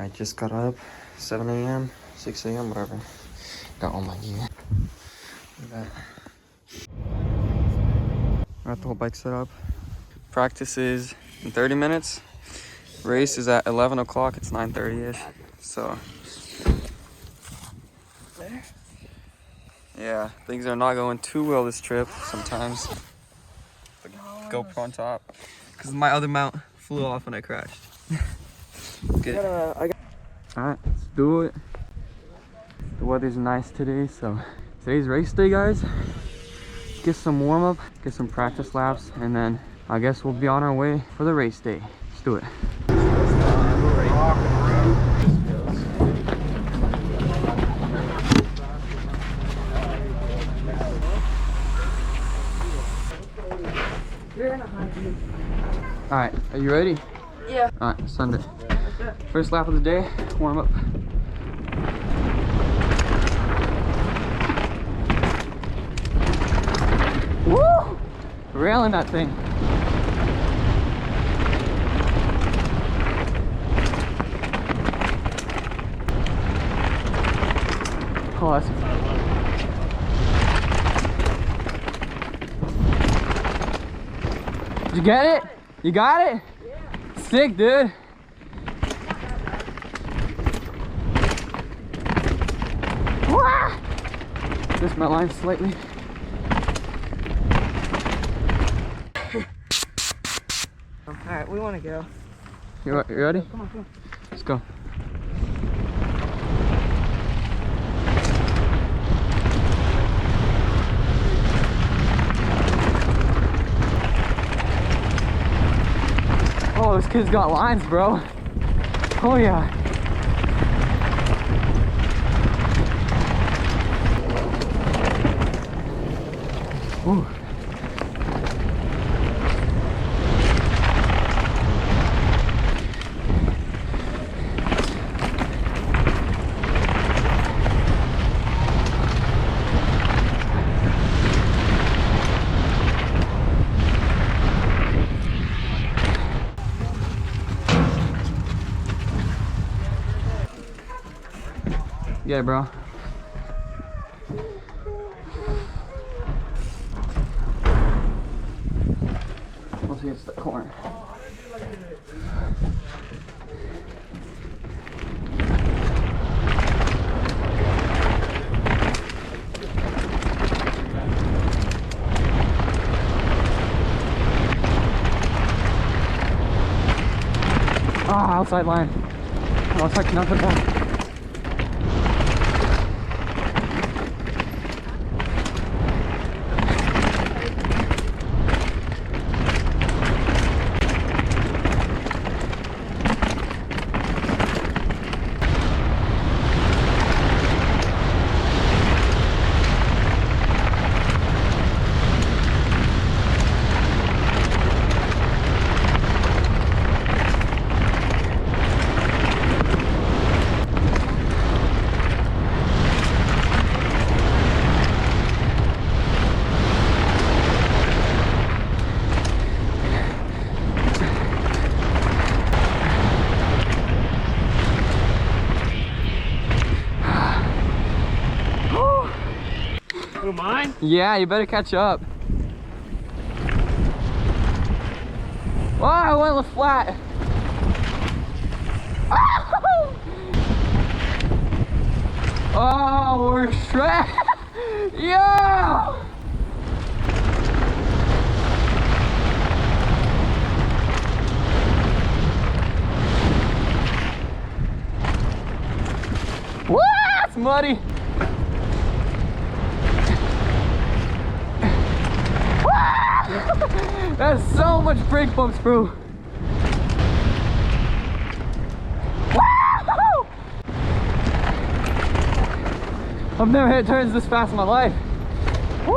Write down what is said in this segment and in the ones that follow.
I just got up, 7 a.m., 6 a.m., whatever. Got all my gear. Look at that. Got the whole bike set up. Practice is in 30 minutes. Race is at 11 o'clock. It's 9:30ish. So, yeah, things are not going too well this trip sometimes. The GoPro on top. Because my other mount flew off when I crashed. Good. Alright, let's do it. The weather's nice today, so today's race day, guys. Get some warm up, get some practice laps, and then I guess we'll be on our way for the race day. Let's do it. Alright, are you ready? Yeah. Alright, send it. First lap of the day, warm up. Woo! Railing that thing. Oh, that's... Did you get it? You got it? Yeah. Sick, dude. Wah! Just my line slightly. Alright, we want to go. You ready? Come on, come on. Let's go. Oh, this kid's got lines, bro. Oh, yeah. Ooh. Yeah, bro. Once he gets to the corner. Ah, outside line. Outside cannot put that. Who, mine? Yeah, you better catch up. Oh, I went flat. Oh, we're shredded. Yo! Woo! It's muddy. That's so much brake bumps, bro. I've never hit turns this fast in my life. Woo!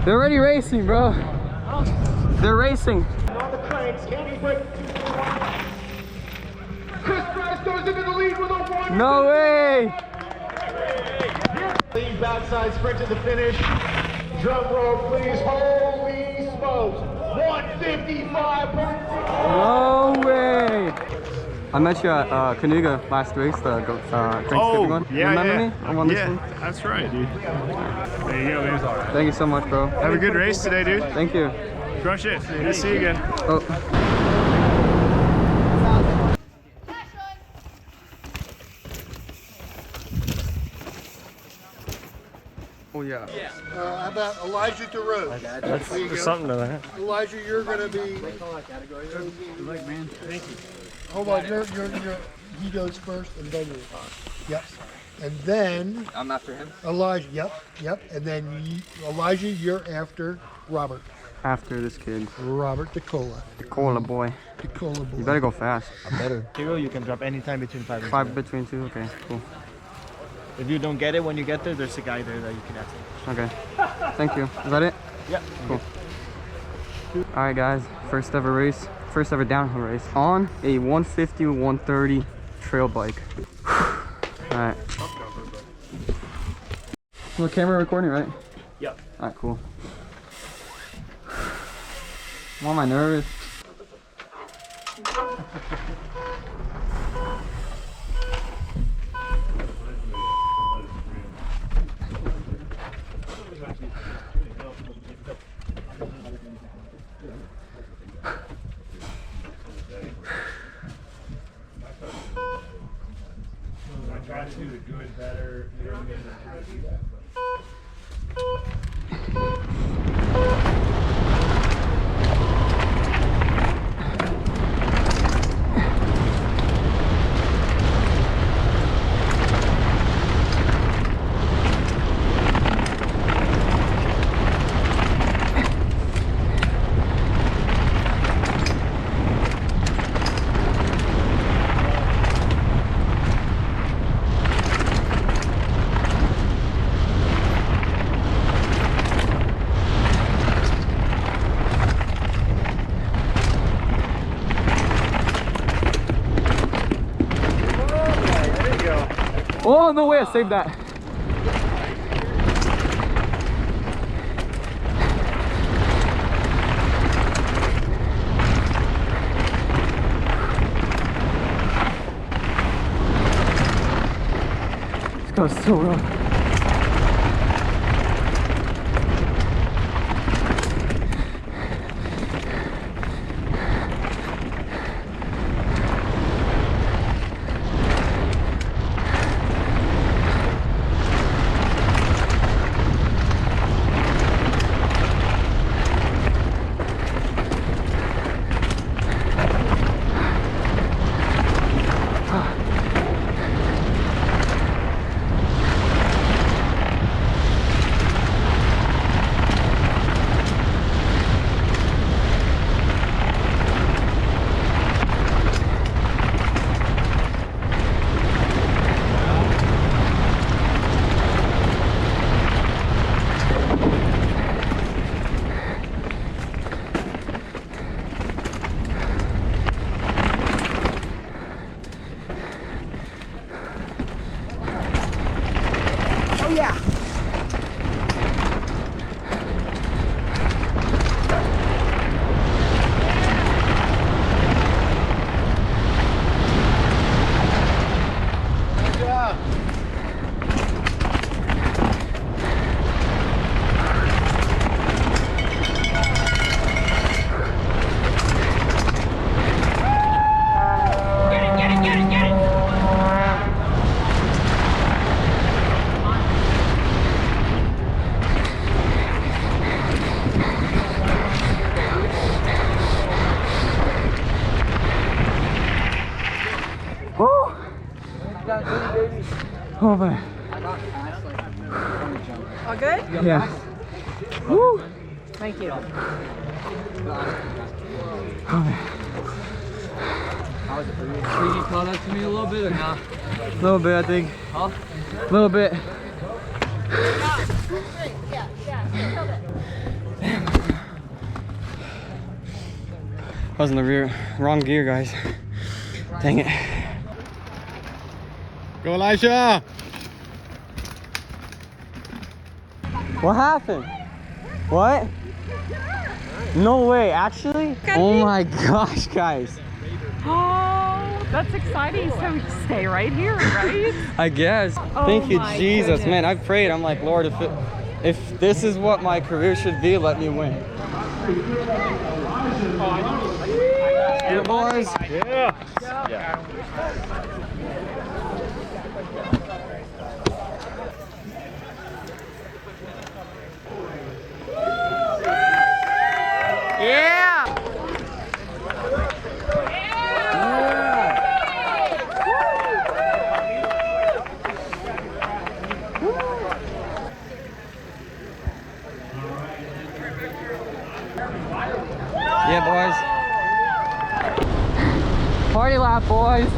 They're already racing, bro. They're racing. On the cranks, handing brake. Chris Price goes into the lead with a 1. No way! Leave outside sprint to the finish. Drum roll, please. Holy smokes. 155.6. No way! I met you at Canuga last race, the Thanksgiving one. You remember me? I won this one. That's right, dude. There you go, man. Thank you so much, bro. Have a good race today, dude. Thank you. Crush it. Good to see you again. Oh. Oh yeah. How about Eli.dorosh? That's something to that. Elijah, you're gonna be. Hold on, he goes first and then you. Yep. And then I'm after him. Elijah, yep. And then Elijah, you're after Robert. After this kid. Robert DeCola. DeCola boy. DeCola boy. You better go fast. Hero, you can drop anytime between 5 and 5 between 2. Okay, cool. If you don't get it when you get there, there's a guy there that you can ask. Okay. Thank you. Is that it? Yep. Cool. All right, guys. First ever race. First ever downhill race on a 150/130 trail bike. All right. The camera recording, right? Yep. All right, cool. Why am I nervous? Try to do the good, better, you know what I mean? Try to do that. Oh, no way, I saved that. This guy's so rough. Oh man. All good? Yeah. Woo. Thank you. Oh man. Did you call that to me a little bit or not? A little bit, I think. Huh? A little bit. I was in the wrong gear, guys. Dang it. Go, Elijah! What happened? What? No way, actually? Oh my gosh, guys. Oh, that's exciting. So stay right here, right? I guess. Oh Thank you, my Jesus. goodness. Man, I prayed. I'm like, Lord, if this is what my career should be, let me win. Yeah, boys. Yeah. Yeah, boys. Party lap, boys.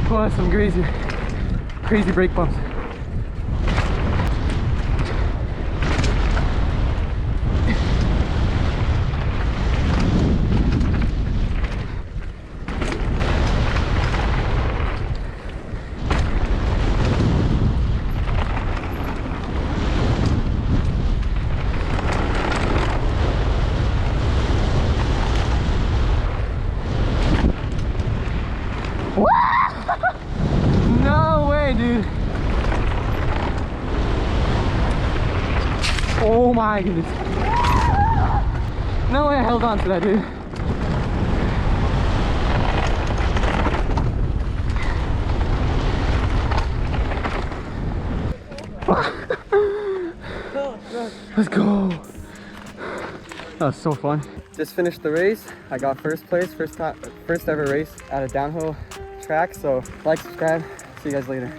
Oh, some crazy brake bumps. No way, dude. Oh my goodness. No way I held on to that, dude. Let's go. That was so fun. Just finished the race. I got first place, first ever race at a downhill track. So like, subscribe. See you guys later.